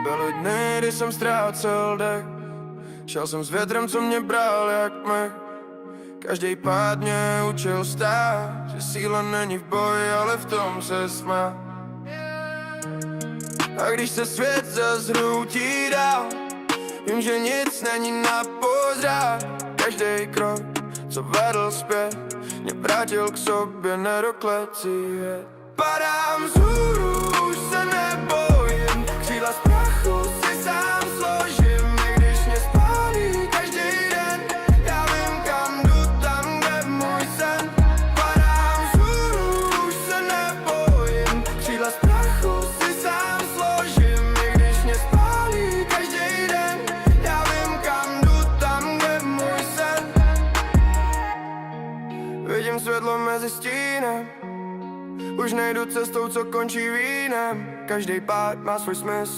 Byly dny, kdy jsem ztrácel dech. Šel jsem s větrem, co mě bral jak mech. Každý pád mě učil stát, že síla není v boji, ale v tom se smát. A když se svět zazhroutí dál, vím, že nic není na pořád. Každý krok, co vedl zpět, mě vrátil k sobě, nedoklecí je. Padám vzhůru, už se nebojím, křídla z prachu si sám složím. I když mě spálí každý den, já vím, kam jdu, tam, kde můj sen. Padám vzhůru, už se nebojím, křídla z prachu si sám složím. I když mě spálí každý den, já vím, kam jdu, tam, kde můj sen. Vidím světlo mezi stínem, už nejdu cestou, co končí vínem. Každý pád má svůj smysl.